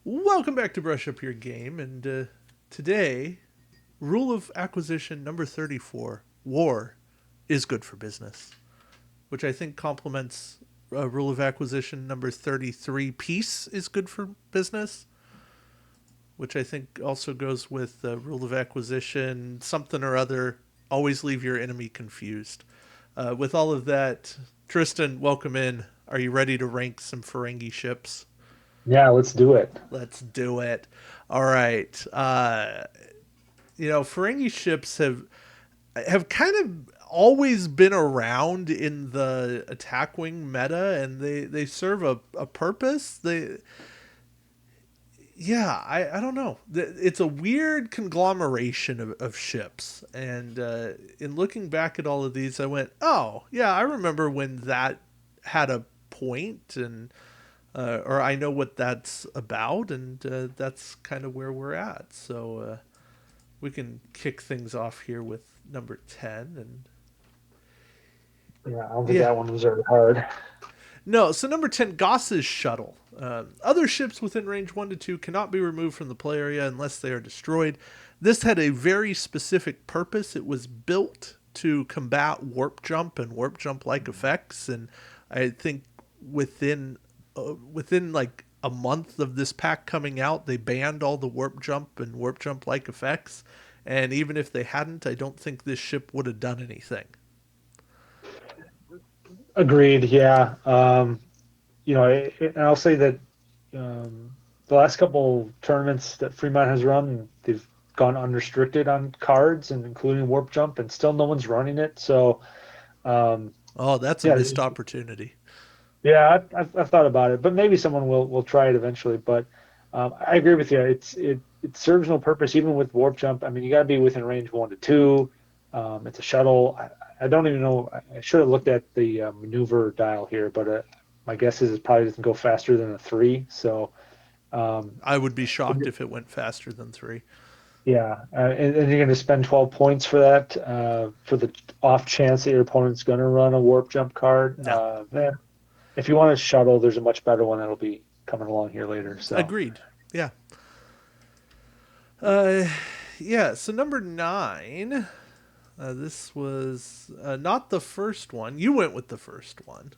Welcome back to Brush Up Your Game, and today, rule of acquisition number 34, war is good for business, which I think complements rule of acquisition number 33, peace is good for business, which I think also goes with rule of acquisition something or other, always leave your enemy confused. With all of that, Tristan, welcome in. Are you ready to rank some Ferengi ships? Yeah, let's do it. Let's do it. All right. Ferengi ships have kind of always been around in the attack wing meta, and they serve a purpose. I don't know. It's a weird conglomeration of ships, and in looking back at all of these, I went, oh yeah, I remember when that had a point, and or I know what that's about, and that's kind of where we're at. So we can kick things off here with number 10. And Yeah, I don't think yeah, that one was very hard. no, so number 10, Goss's shuttle. Other ships within range 1 to 2 cannot be removed from the play area unless they are destroyed. This had a very specific purpose. It was built to combat warp jump and warp jump like effects, and I think within like a month of this pack coming out, they banned all the warp jump and warp jump like effects. And even if they hadn't, I don't think this ship would have done anything. Agreed. Yeah. And I'll say that the last couple tournaments that Fremont has run, they've gone unrestricted on cards and including warp jump, and still no one's running it. So, um, Oh, that's a yeah, missed opportunity. yeah, I've thought about it, but maybe someone will try it eventually. But I agree with you. It serves no purpose even with warp jump. I mean, you got to be within range 1 to 2. It's a shuttle. I don't even know. I should have looked at the maneuver dial here, but my guess is it probably doesn't go faster than a 3. So um, I would be shocked if it went faster than 3. yeah, and you're going to spend 12 points for that for the off chance that your opponent's going to run a warp jump card. No. If you want a shuttle, there's a much better one that'll be coming along here later. So Agreed. Yeah. Uh, yeah, so number 9. This was not the first one. You went with the first one.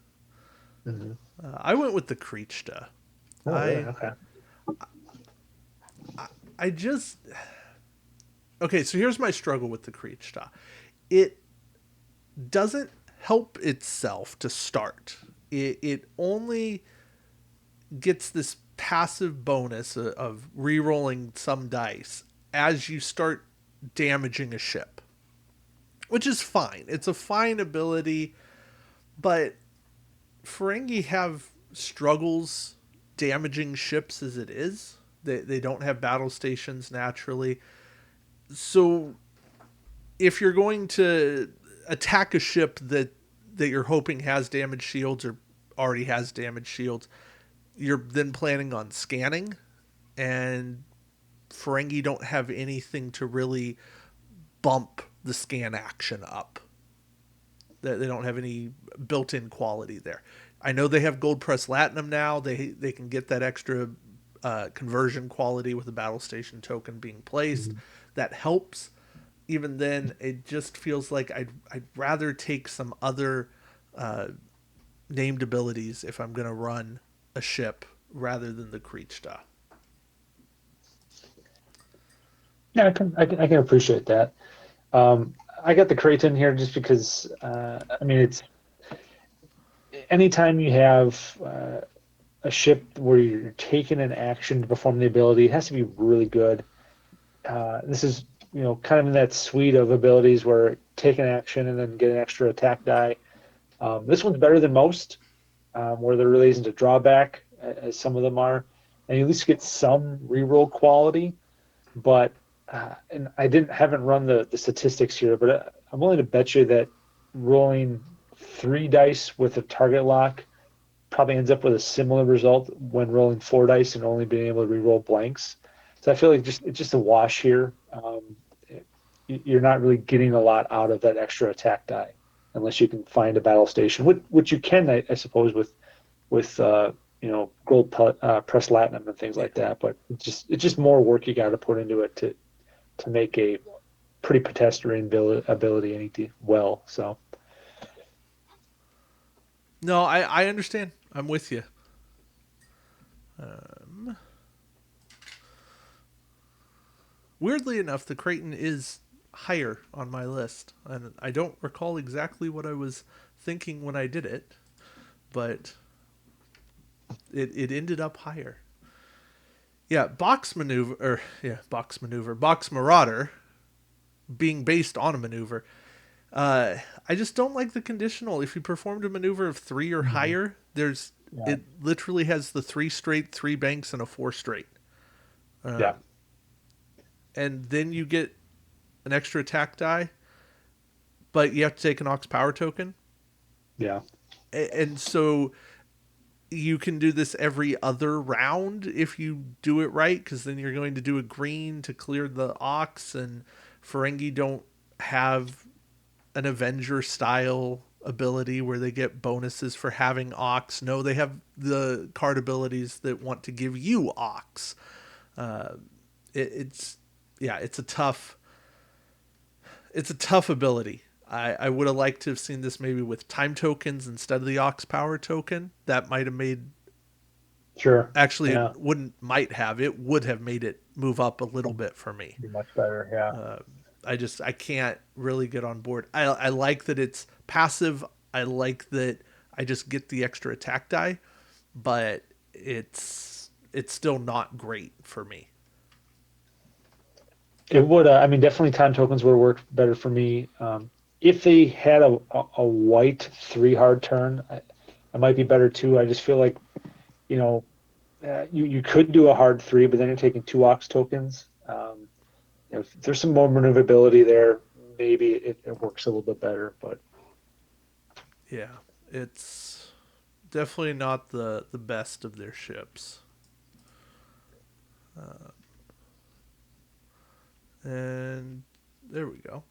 mhm. I went with the Creechta. Oh, really? I Okay. I just okay. So here's my struggle with the Creechta. It doesn't help itself to start. It only gets this passive bonus of re-rolling some dice as you start damaging a ship, which is fine. It's a fine ability, but Ferengi have struggles damaging ships as it is. They don't have battle stations naturally. So if you're going to attack a ship that you're hoping has damage shields or already has damage shields, you're then planning on scanning, and Ferengi don't have anything to really bump the scan action up. They don't have any built-in quality there. I know they have gold press latinum now. They can get that extra conversion quality with the battle station token being placed. Mhm. That helps. Even then, it just feels like I'd rather take some other uh, named abilities if I'm going to run a ship rather than the Creechta. Yeah, I can appreciate that. Um, I got the Creighton here just because I mean it's anytime you have a ship where you're taking an action to perform the ability, it has to be really good. This is kind of in that suite of abilities where take an action and then get an extra attack die. This one's better than most, where there really isn't a drawback as some of them are, and you at least get some reroll quality. But and I didn't haven't run the statistics here, but I'm willing to bet you that rolling 3 dice with a target lock probably ends up with a similar result when rolling 4 dice and only being able to reroll blanks. So I feel like it's just a wash here. You're not really getting a lot out of that extra attack die unless you can find a battle station, which you can, I suppose, with gold press platinum and things Yeah. like that. But it's just more work you got to put into it to make a pretty pedestrian ability well. So No, I understand. I'm with you. Um, Weirdly enough, the Creighton is higher on my list, and I don't recall exactly what I was thinking when I did it, but it ended up higher. Yeah, box marauder being based on a maneuver. I just don't like the conditional. If you performed a maneuver of 3 or Mhm. higher, there's Yeah, it literally has the 3 straight, 3 banks, and a 4 straight. yeah, Um, and then you get an extra attack die, but you have to take an Ox power token. yeah, And so you can do this every other round if you do it right, because then you're going to do a green to clear the Ox, and Ferengi don't have an Avenger style ability where they get bonuses for having Ox. No, they have the card abilities that want to give you Ox. Uh, it's yeah, it's a tough ability. I would have liked to have seen this maybe with time tokens instead of the Ox power token. That might have made sure, actually yeah, it would have made it move up a little um, bit for me. be much better, yeah. Uh, I can't really get on board. I like that it's passive. I like that I just get the extra attack die, but it's still not great for me. It would, I mean, definitely time tokens would have worked better for me. If they had a white three hard turn, it might be better too. I just feel like, you know, you could do a hard three, but then you're taking two ox tokens. If there's some more maneuverability there, maybe it works a little bit better. But Yeah, it's definitely not the best of their ships. And there we go.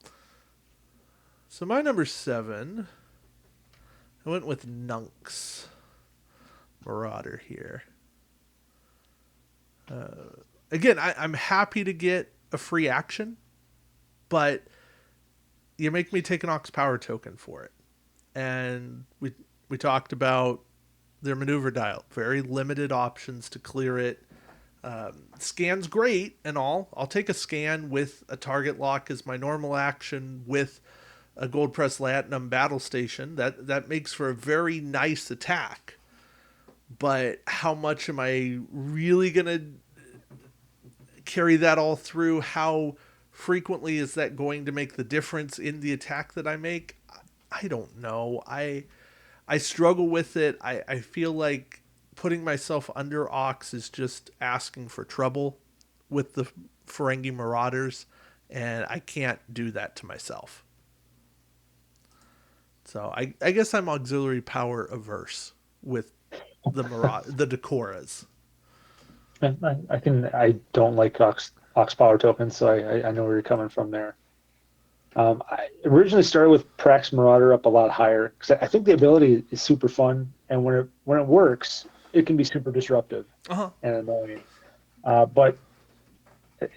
So my number 7, I went with Nunk's Marauder here. Again, I'm happy to get a free action, but you make me take an Ox Power token for it. And we talked about their maneuver dial, very limited options to clear it. Scan's great and all. I'll take a scan with a target lock as my normal action with a gold press latinum battle station. That makes for a very nice attack. But how much am I really gonna carry that all through? How frequently is that going to make the difference in the attack that I make? I don't know. I struggle with it. I feel like putting myself under Ox is just asking for trouble with the Ferengi Marauders, and I can't do that to myself. So I guess I'm auxiliary power averse with the Decoras. I don't like ox power tokens, so I know where you're coming from there. I originally started with Prax Marauder up a lot higher because I think the ability is super fun, and when it works, it can be super disruptive Uh huh. and annoying. But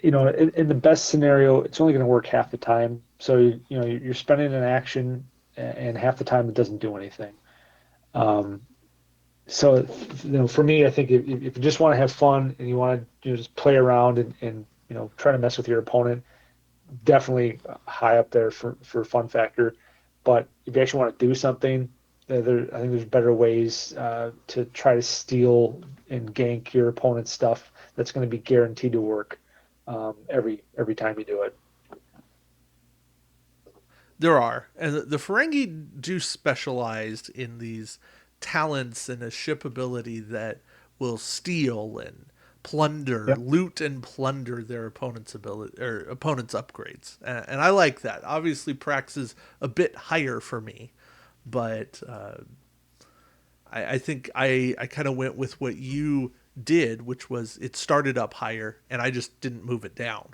in the best scenario, it's only going to work half the time. So you're spending an action, and half the time it doesn't do anything. Um, so for me, I think if you just want to have fun and you want to just play around and try to mess with your opponent, definitely high up there for fun factor. But if you actually want to do something, I think there's better ways to try to steal and gank your opponent's stuff that's going to be guaranteed to work every time you do it. There are, and the Ferengi do specialize in these talents and a ship ability that will steal and plunder, Yep. loot and plunder their opponent's ability or opponent's upgrades, and I like that. Obviously, Prax is a bit higher for me, but I think I kind of went with what you did, which was it started up higher, and I just didn't move it down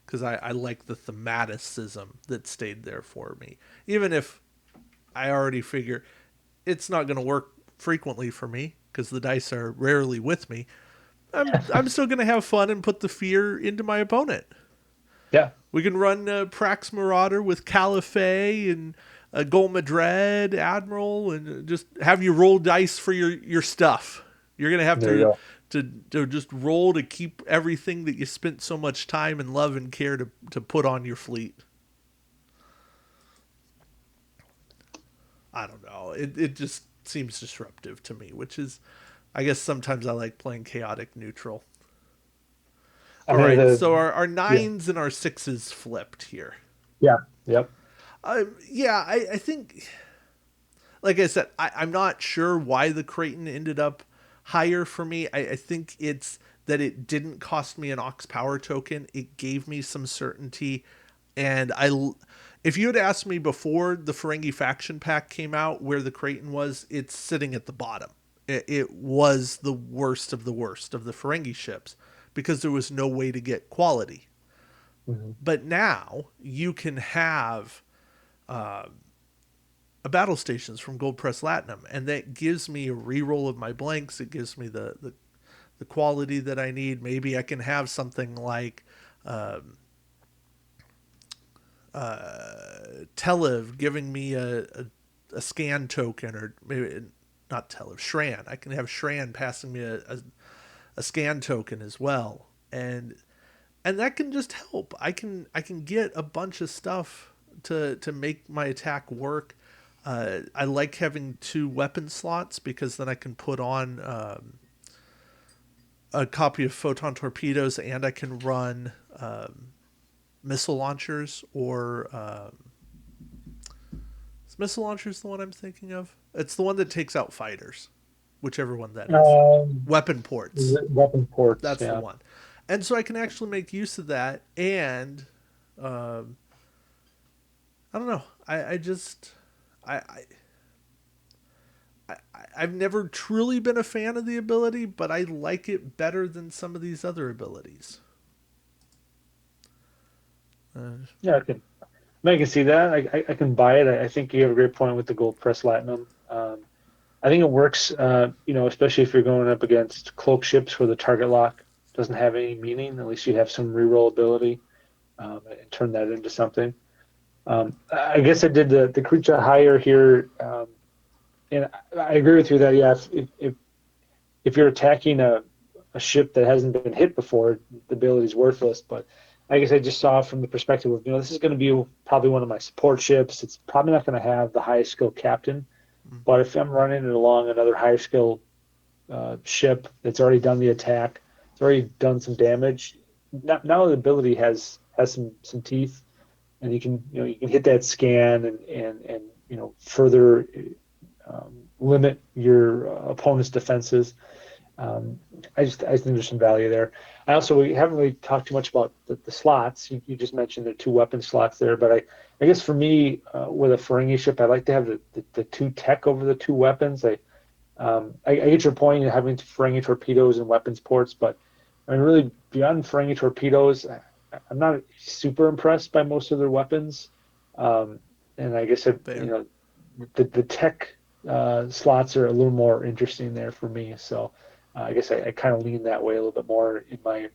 because I like the thematicism that stayed there for me. Even if I already figure it's not going to work frequently for me, because the dice are rarely with me, I'm still going to have fun and put the fear into my opponent. Yeah, We can run Prax Marauder with Caliphate and Golma Dread, Admiral, and just have you roll dice for your stuff. You're going to have there you go. to just roll to keep everything that you spent so much time and love and care to put on your fleet. I don't know. It just seems disruptive to me, which is, I guess sometimes I like playing chaotic neutral. I All mean, right, the so our yeah, nines and our sixes flipped here. yeah, yep. Yeah, I think, like I said, I'm not sure why the Creighton ended up higher for me. I think it's that it didn't cost me an Ox Power token. It gave me some certainty, and if you had asked me before the Ferengi faction pack came out where the Creighton was, it's sitting at the bottom. It was the worst of the Ferengi ships because there was no way to get quality. Hmm. But now you can have a battle stations from Gold Press Latinum, and that gives me a reroll of my blanks. It gives me the quality that I need. Maybe I can have something like Telev giving me a scan token, or maybe not Telev, Shran. I can have Shran passing me a scan token as well, and that can just help. I can get a bunch of stuff to make my attack work. I like having two weapon slots because then I can put on a copy of photon torpedoes, and I can run missile launchers or is missile launchers the one I'm thinking of? It's the one that takes out fighters, whichever one that is. Weapon ports. Weapon ports, That's the yeah. one. And so I can actually make use of that, and um, I don't know. I just I, I've never truly been a fan of the ability, but I like it better than some of these other abilities. Uh, Yeah, I can see that. I can buy it. I think you have a great point with the gold press latinum. I think it works, especially if you're going up against cloak ships where the target lock doesn't have any meaning. At least you have some reroll ability, and turn that into something. I guess I did the creature higher here, and I agree with you that yeah, if you're attacking a ship that hasn't been hit before, the ability is worthless. But I guess I just saw from the perspective of this is going to be probably one of my support ships. It's probably not going to have the highest skill captain, but if I'm running it along another higher skill ship that's already done the attack, it's already done some damage. Now the ability has some teeth, and you can hit that scan and further limit your opponent's defenses. Um, I think there's some value there. We haven't really talked too much about the slots. You just mentioned the two weapon slots there, but I guess for me with a Ferengi ship, I like to have the two tech over the two weapons. I get your point in having Ferengi torpedoes and weapons ports, but I mean really beyond Ferengi torpedoes, I'm not super impressed by most of their weapons. Um, and I guess fair. the tech slots are a little more interesting there for me. So I guess I kind of lean that way a little bit more in my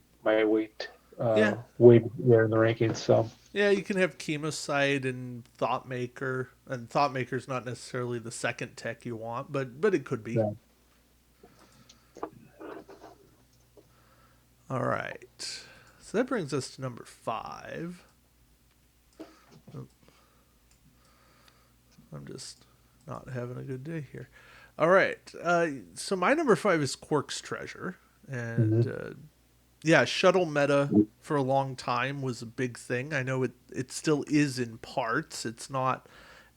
Yeah. weight there in the rankings. So Yeah, you can have Chemosite and Thoughtmaker, and Thoughtmaker's not necessarily the second tech you want, but it could be. yeah. All right. So that brings us to number 5. Oh, I'm just not having a good day here. All right. So my number 5 is Quark's Treasure. And Mhm. yeah, shuttle meta for a long time was a big thing. I know it still is in parts. It's not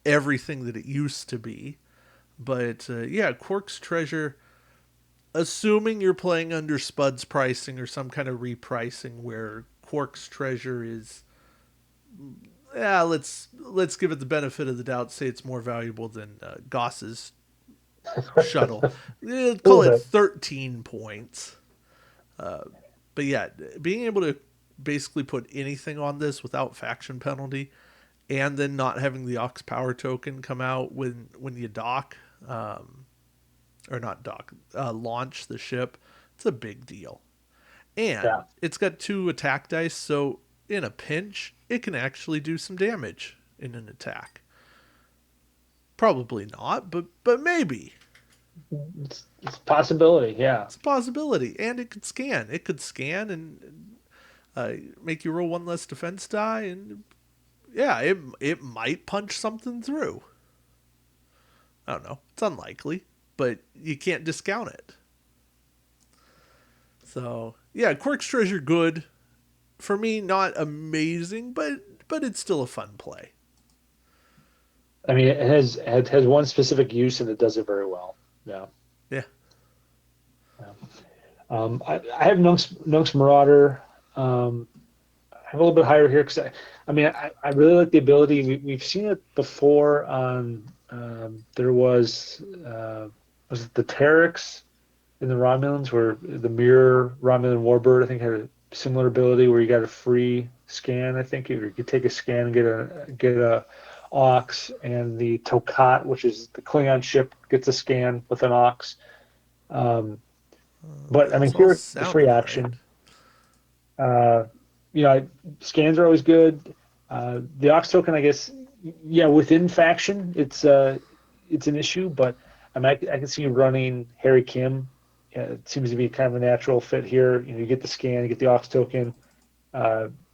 everything that it used to be. But yeah, Quark's Treasure, assuming you're playing under Spud's pricing or some kind of repricing where Quark's Treasure is, yeah, let's give it the benefit of the doubt, say it's more valuable than Goss's shuttle. A Call little it bit. 13 points. But yeah, being able to basically put anything on this without faction penalty, and then not having the Ox Power token come out when you dock, or not dock, launch the ship. It's a big deal. And Yeah. it's got 2 attack dice, so in a pinch, it can actually do some damage in an attack. Probably not, but maybe. It's a possibility. Yeah. It's a possibility. And it could scan. It could scan and make you roll 1 less defense die, and yeah, it might punch something through. I don't know. It's unlikely, but you can't discount it. So yeah, Quirk's Treasure good. For me, not amazing, but it's still a fun play. I mean, it has one specific use and it does it very well. Yeah. Yeah. Yeah. I have Nunk's Marauder. I have a little bit higher here because I really like the ability. We've seen it before on there was it the Terex in the Romulans where the mirror Romulan warbird I think had a similar ability where you got a free scan. I think you could take a scan and get a Ox, and the Tokat, which is the Klingon ship, gets a scan with an Ox. Um, but I mean, That's all here the free sounding right. action. Uh, Scans are always good. The Ox token, I guess, yeah, within faction, it's an issue, but I can see you running Harry Kim. It seems to be kind of a natural fit here. You get the scan, you get the Ox token.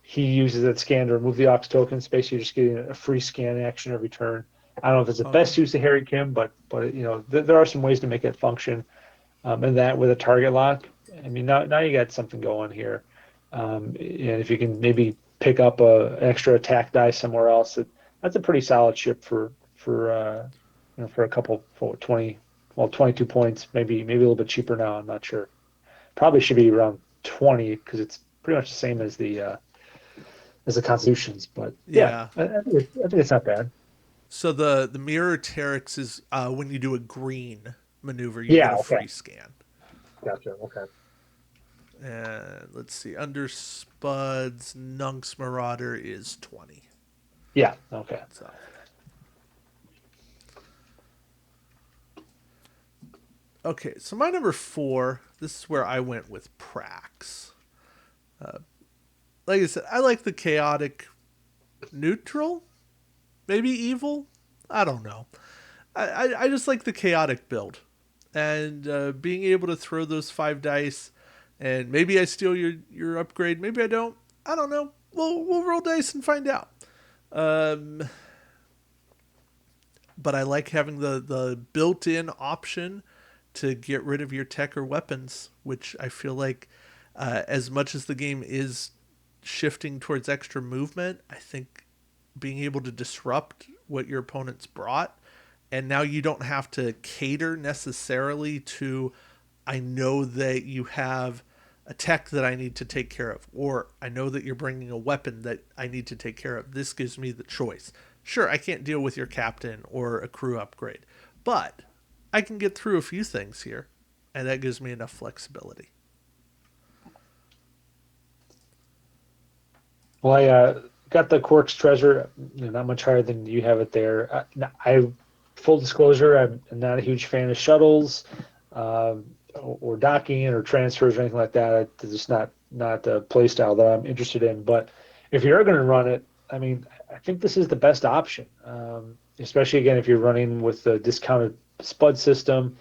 He uses that scan to remove the Ox token. Basically, you're just getting a free scan action every turn. I don't know if it's the Okay. best use of Harry Kim, but there are some ways to make it function. And that with a target lock, I mean, now you got something going here. And if you can maybe pick up an extra attack die somewhere else, that's a pretty solid ship for a couple for 22 points, maybe a little bit cheaper now. I'm not sure. Probably should be around 20 because it's pretty much the same as the Constitutions. But yeah, Yeah. I think it's not bad. So the mirror Terex is when you do a green maneuver, you get Yeah. a Okay. free scan. Gotcha. Okay. And let's see, under Spuds, Nunk's Marauder is 20. Yeah. Okay. So okay, so my number 4. This is where I went with Prax. Like I said, I like the chaotic neutral, maybe evil. I don't know. I just like the chaotic build, and being able to throw those 5 dice, and maybe I steal your upgrade, maybe I don't. I don't know. We'll roll dice and find out. Um, but I like having the built-in option to get rid of your tech or weapons, which I feel like, as much as the game is shifting towards extra movement, I think being able to disrupt what your opponent's brought, and now you don't have to cater necessarily to, I know that you have a tech that I need to take care of, or I know that you're bringing a weapon that I need to take care of. This gives me the choice. Sure, I can't deal with your captain or a crew upgrade, but I can get through a few things here, and that gives me enough flexibility. Well, I got the Quark's Treasure, not much higher than you have it there. Full disclosure, I'm not a huge fan of shuttles, or docking or transfers or anything like that. It's just not the play style that I'm interested in. But if you're going to run it, I mean, I think this is the best option, especially again if you're running with the discounted Spud system.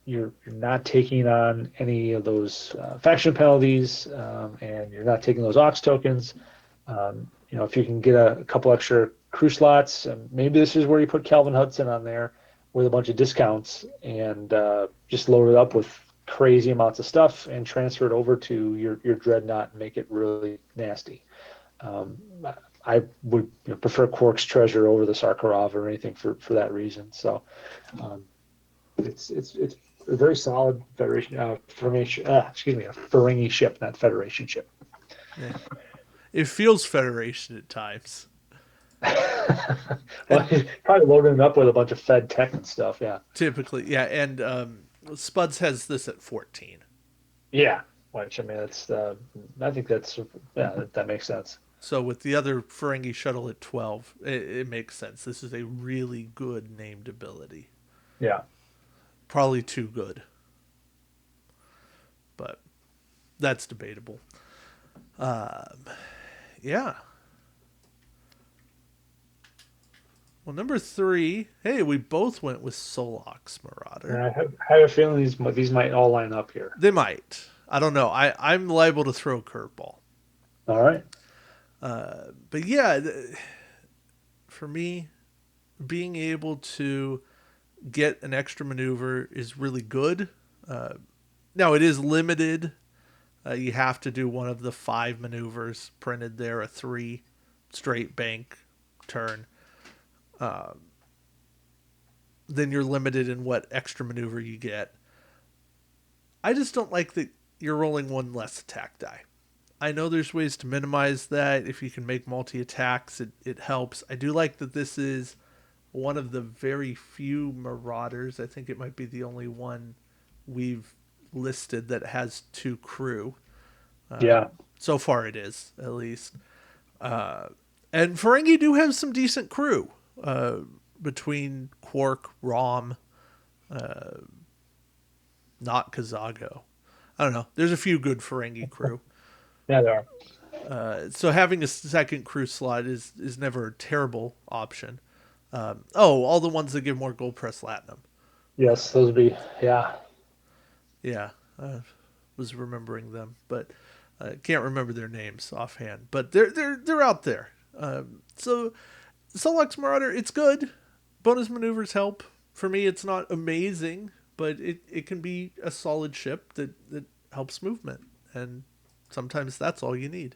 You're not taking on any of those faction penalties, and you're not taking those Ox tokens. If you can get a couple extra crew slots, maybe this is where you put Calvin Hudson on there with a bunch of discounts and just load it up with crazy amounts of stuff and transfer it over to your dreadnought and make it really nasty. Um, I would prefer Quark's Treasure over the Sakharov or anything for that reason. So um, it's a very solid Federation, excuse me, a Ferengi ship, not Federation ship. Yeah. It feels Federation at times. Well, And he's probably loading it up with a bunch of Fed tech and stuff. Yeah. typically, yeah, and Spuds has this at 14. Yeah. Which I mean, I think that's yeah, that makes sense. So with the other Ferengi shuttle at 12, it makes sense. This is a really good named ability. Yeah. Probably too good, but that's debatable. Yeah. Well, number three. Hey, we both went with Solok's And Marauder. I have a feeling these might all line up here. They might. I don't know. I'm liable to throw a curveball. All right. But yeah, for me, being able to get an extra maneuver is really good. Uh, Now it is limited. You have to do one of the five maneuvers printed there, a three straight bank turn. Then you're limited in what extra maneuver you get. I just don't like that you're rolling one less attack die. I know there's ways to minimize that. If you can make multi attacks, it helps. I do like that this is one of the very few Marauders. I think it might be the only one we've listed that has two crew. Yeah. So far, it is, at least. And Ferengi do have some decent crew between Quark, Rom, not Kazago. I don't know. There's a few good Ferengi crew. Yeah, there are. So having a second crew slot is never a terrible option. All the ones that give more gold press latinum. Yes, those would be. Yeah. Yeah, was remembering them, but can't remember their names offhand. But they're out there. So Solux Marauder, it's good. Bonus maneuvers help. For me, it's not amazing, but it can be a solid ship that helps movement, and sometimes that's all you need.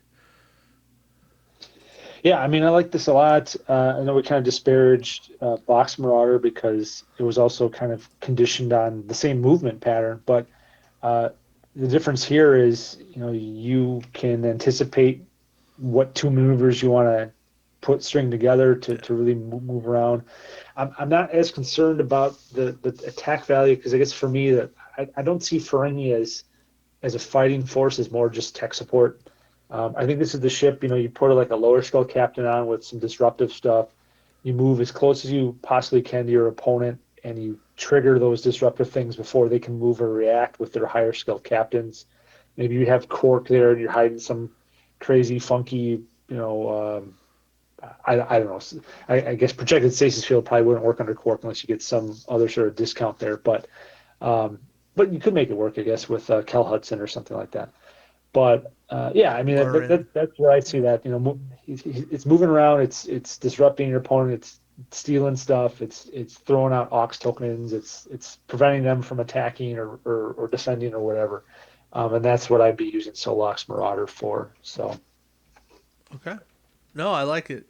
Yeah, I mean, I like this a lot. I know we kind of disparaged Box Marauder because it was also kind of conditioned on the same movement pattern, but uh, the difference here is, you can anticipate what two maneuvers you want to put string together to, Yeah, to really move around. I'm not as concerned about the attack value because I guess for me that I don't see Ferengi as a fighting force is more just tech support. I think this is the ship, you put like a lower skull captain on with some disruptive stuff. You move as close as you possibly can to your opponent and you trigger those disruptive things before they can move or react with their higher skill captains. Maybe you have Cork there and you're hiding some crazy, funky, I don't know. I guess projected stasis field probably wouldn't work under Cork unless you get some other sort of discount there. Um, but you could make it work, I guess, with Kel Hudson or something like that. But yeah, I mean Lauren. that's where I see that. It's moving around. It's disrupting your opponent. It's stealing stuff. It's throwing out Ox tokens. It's preventing them from attacking or defending or whatever. And that's what I'd be using Solok's Marauder for. So Okay. No, I like it.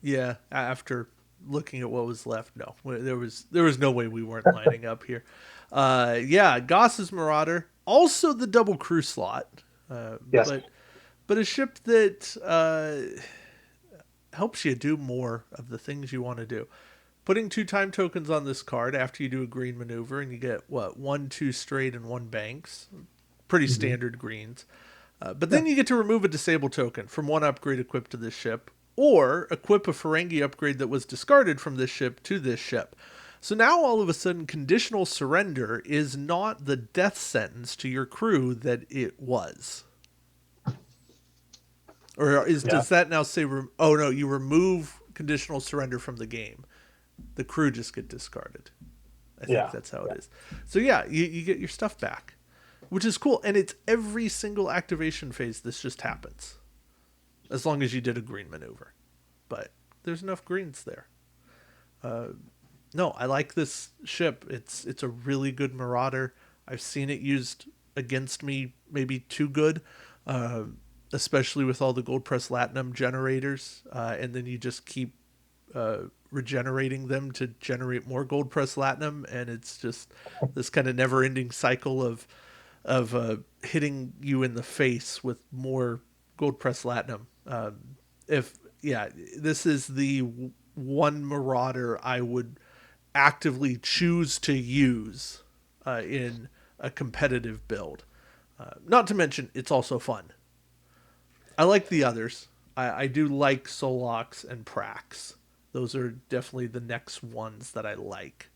Yeah, after looking at what was left, no, there was no way we weren't lining up here. Yeah, Goss's Marauder, also the double crew slot, yes, but a ship that helps you do more of the things you want to do. Putting two time tokens on this card after you do a green maneuver, and you get what, one, two straight, and one banks. Pretty hmm standard greens. But yeah, then you get to remove a disable token from one upgrade equipped to this ship, or equip a Ferengi upgrade that was discarded from this ship to this ship. So now all of a sudden, conditional surrender is not the death sentence to your crew that it was. Or yeah, does that now say? Oh no, you remove conditional surrender from the game. The crew just get discarded. I think yeah, that's how it yeah, is. So yeah, you get your stuff back, which is cool, and it's every single activation phase. This just happens, as long as you did a green maneuver. But there's enough greens there. No, I like this ship. It's a really good Marauder. I've seen it used against me, maybe too good, uh, especially with all the gold press latinum generators, and then you just keep regenerating them to generate more gold press latinum, and it's just this kind of never ending cycle of hitting you in the face with more gold press latinum. If yeah, this is the one Marauder I would actively choose to use in a competitive build. Not to mention, it's also fun. I like the others. I do like Solox and Prax. Those are definitely the next ones that I like.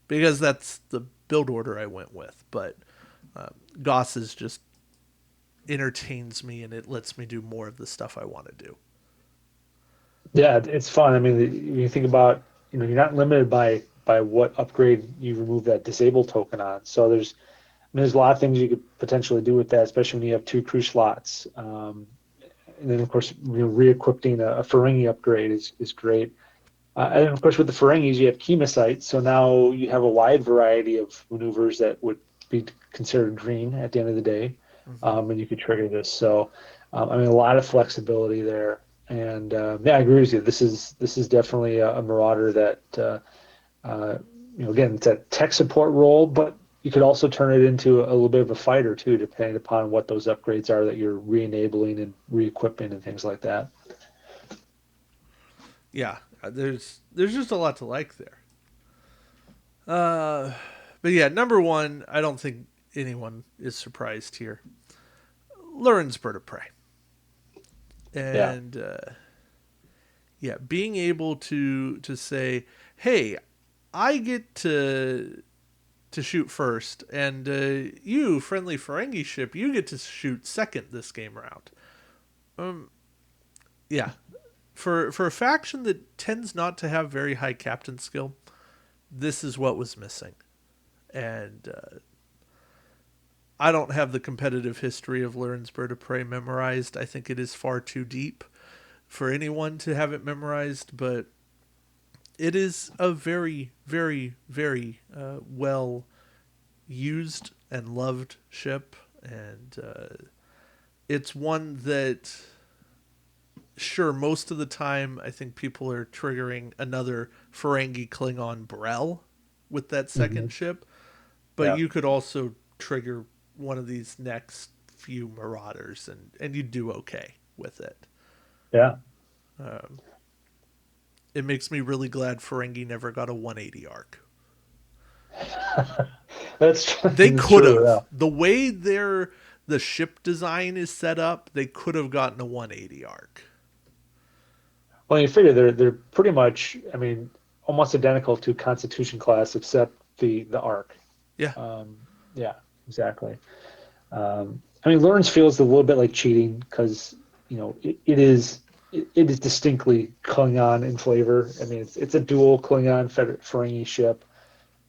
because that's the build order I went with. But Goss is just entertains me and it lets me do more of the stuff I want to do. Yeah, it's fun. I mean, you think about, you're not limited by what upgrade you remove that disable token on. So there's a lot of things you could potentially do with that, especially when you have two crew slots. And then, of course, re-equipping a Ferengi upgrade is great. And then, of course, with the Ferengis, you have chemosites. So now you have a wide variety of maneuvers that would be considered green at the end of the day. Mm-hmm. And you could trigger this. So, I mean, a lot of flexibility there. And yeah, I agree with you. This is definitely a Marauder that uh, again, it's a tech support role, but you could also turn it into a little bit of a fighter too, depending upon what those upgrades are that you're re-enabling and re-equipping and things like that. Yeah, there's just a lot to like there. Uh, but yeah, number one, I don't think anyone is surprised here. Lurin's Bird of Prey, Yeah. and yeah, being able to say, hey, I get to shoot first, and you, friendly Ferengi ship, you get to shoot second this game round. Um, yeah, for a faction that tends not to have very high captain skill, this is what was missing, and I don't have the competitive history of Lurin's Bird of Prey memorized. I think it is far too deep for anyone to have it memorized, but it is a very, very, very well used and loved ship, and it's one that, sure, most of the time I think people are triggering another Ferengi Klingon Brel with that Hmm. second ship, but Yeah. you could also trigger one of these next few Marauders, and you do okay with it. Yeah. Um, it makes me really glad Ferengi never got a 180 arc. That's They that's could true. Yeah. have. The way the ship design is set up, they could have gotten a 180 arc. Well, you figure they're pretty much, I mean, almost identical to Constitution class, except the arc. Yeah. Um, yeah, exactly. I mean, Lawrence feels a little bit like cheating because it is distinctly Klingon in flavor. I mean, it's a dual Klingon Ferengi ship,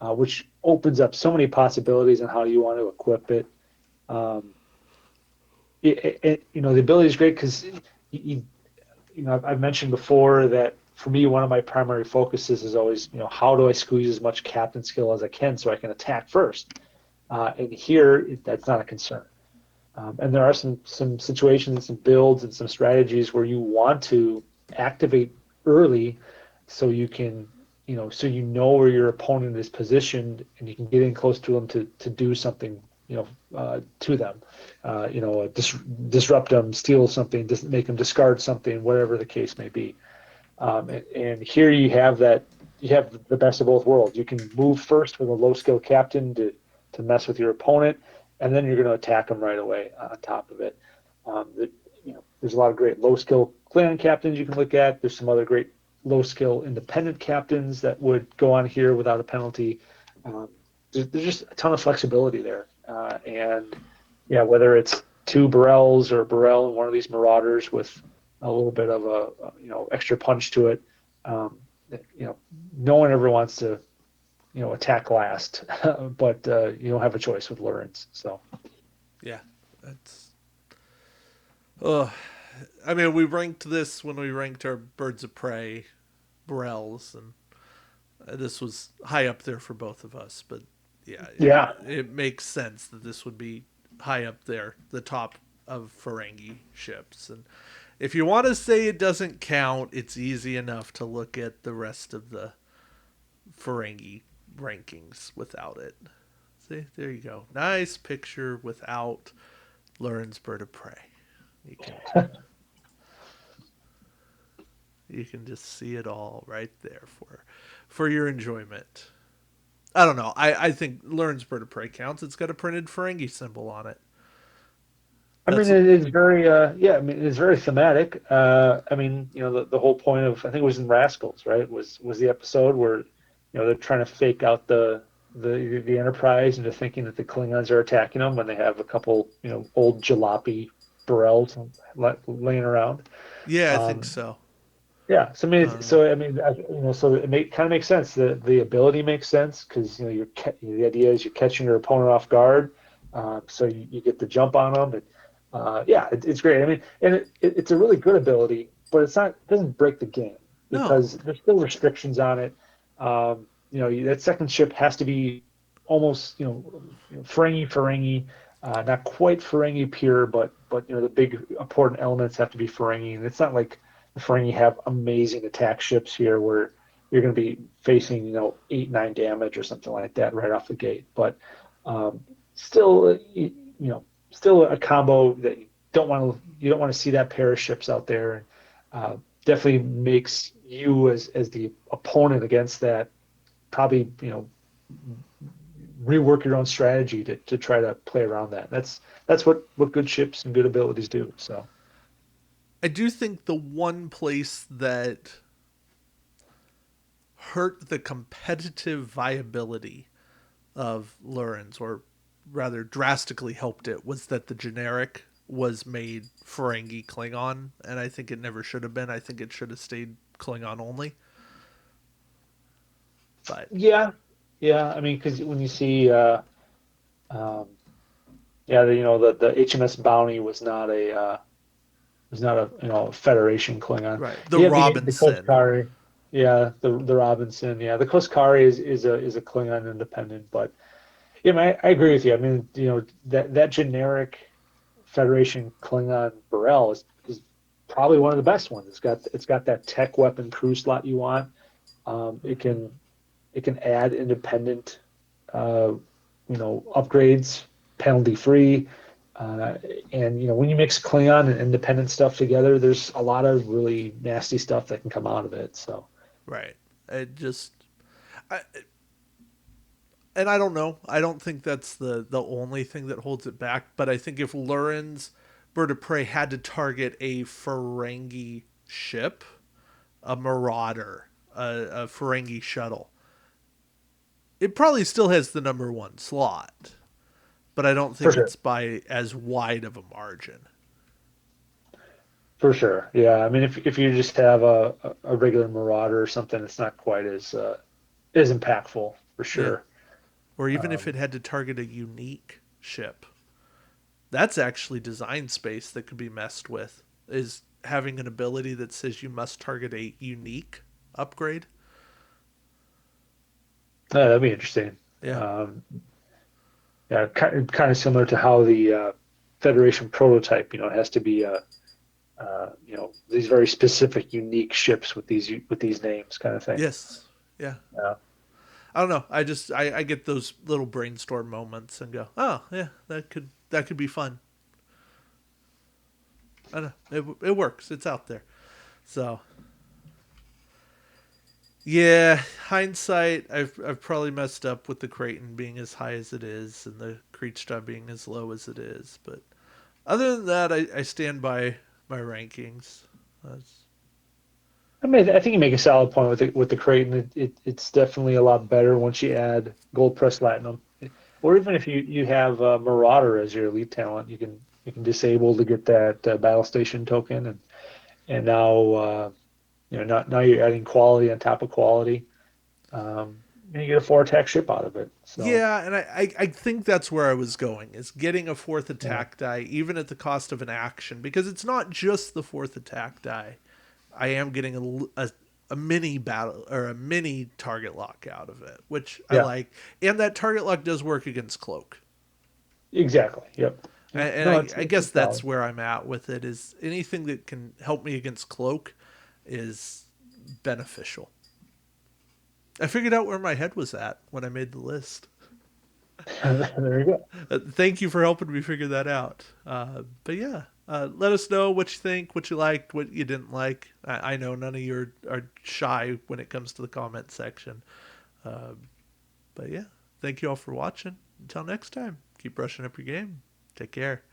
which opens up so many possibilities on how you want to equip it. Um, the ability is great because I've mentioned before that for me, one of my primary focuses is always, how do I squeeze as much captain skill as I can so I can attack first. And here, that's not a concern. And there are some situations, some builds, and some strategies where you want to activate early, so so you know where your opponent is positioned, and you can get in close to them to do something, to them, disrupt them, steal something, make them discard something, whatever the case may be. And here you have the best of both worlds. You can move first with a low skill captain to mess with your opponent, and then you're going to attack them right away on top of it. The, there's a lot of great low skill clan captains you can look at. There's some other great low skill independent captains that would go on here without a penalty. Um, there's just a ton of flexibility there, and yeah, whether it's two Burrells or Burrell and one of these Marauders with a little bit of a extra punch to it. Um, no one ever wants to attack last, but you don't have a choice with Lawrence. So Yeah. That's. Oh, I mean, we ranked this when we ranked our Birds of Prey Brels, and this was high up there for both of us. But yeah, yeah, it makes sense that this would be high up there, the top of Ferengi ships. And if you want to say it doesn't count, it's easy enough to look at the rest of the Ferengi rankings without it. See, there you go. Nice picture without Lurin's Bird of Prey. You can you can just see it all right there for your enjoyment. I don't know. I think Lurin's Bird of Prey counts. It's got a printed Ferengi symbol on it. I mean That's it's very yeah. I mean it's very thematic. I mean the whole point of, I think it was in Rascals, right? Was the episode where they're trying to fake out the Enterprise into thinking that the Klingons are attacking them when they have a couple, old jalopy Burrells laying around. Yeah, I think Um, so. yeah, so I mean, Um, so it kind of makes sense. The ability makes sense because the idea is you're catching your opponent off guard, so you get the jump on them, and yeah, it's great. I mean, and it's a really good ability, but it doesn't break the game no, because there's still restrictions on it. That second ship has to be almost Ferengi, not quite Ferengi pure, but the big important elements have to be Ferengi, and it's not like the Ferengi have amazing attack ships here where you're going to be facing, 8, 9 damage or something like that right off the gate. But still, still a combo that you don't want to see that pair of ships out there. Definitely makes you as the opponent against that probably, rework your own strategy to try to play around that. That's what good ships and good abilities do. So I do think the one place that hurt the competitive viability of Lurens, or rather drastically helped it, was that the generic was made Ferengi Klingon, and I think it never should have been. I think it should have stayed Klingon only. But yeah, yeah. I mean, because when you see, um, yeah, the HMS Bounty was not a Federation Klingon. right, the You have the Robinson. Koskari, yeah, the Robinson, yeah, the Koskari is a Klingon independent, but yeah, I agree with you. I mean, that generic Federation Klingon Burrell is probably one of the best ones. It's got that tech weapon crew slot you want. It can add independent, uh, upgrades penalty free. Uh, and when you mix Klingon and independent stuff together, there's a lot of really nasty stuff that can come out of it. So Right. It just, I, and I don't know. I don't think that's the only thing that holds it back. But I think if Lurin's Bird of Prey had to target a Ferengi ship, a Marauder, a Ferengi shuttle, it probably still has the number one slot. But I don't for think sure, it's by as wide of a margin. for sure, yeah. I mean, if you just have a regular Marauder or something, it's not quite as impactful for Yeah. sure. Or even if Um, it had to target a unique ship, that's actually design space that could be messed with. Is having an ability that says you must target a unique upgrade. that'd be interesting. Yeah. Um, yeah, kind of similar to how the Federation prototype, has to be these very specific, unique ships with these names, kind of thing. Yes. Yeah. Yeah. I don't know. I get those little brainstorm moments and go, oh yeah, that could be fun. I don't know. It works. It's out there. So yeah, hindsight, I've probably messed up with the Creighton being as high as it is and the Creechta being as low as it is. But other than that, I stand by my rankings. That's, I mean, I think you make a solid point with the Creighton. It's definitely a lot better once you add Gold Press Platinum, or even if you have Marauder as your elite talent, you can disable to get that battle station token, and now now you're adding quality on top of quality, and you get a 4 attack ship out of it. So yeah, and I think that's where I was going, is getting a fourth yeah, attack die, even at the cost of an action, because it's not just the fourth attack die. I am getting a mini battle or a mini target lock out of it, which I yeah, like. And that target lock does work against cloak. exactly. Yep. Yep. And No, I guess it's that's solid. where I'm at with it, is anything that can help me against cloak is beneficial. I figured out where my head was at when I made the list. There you go. Thank you for helping me figure that out. But yeah, let us know what you think, what you liked, what you didn't like. I know none of you are shy when it comes to the comment section. But yeah, thank you all for watching. Until next time, keep brushing up your game. Take care.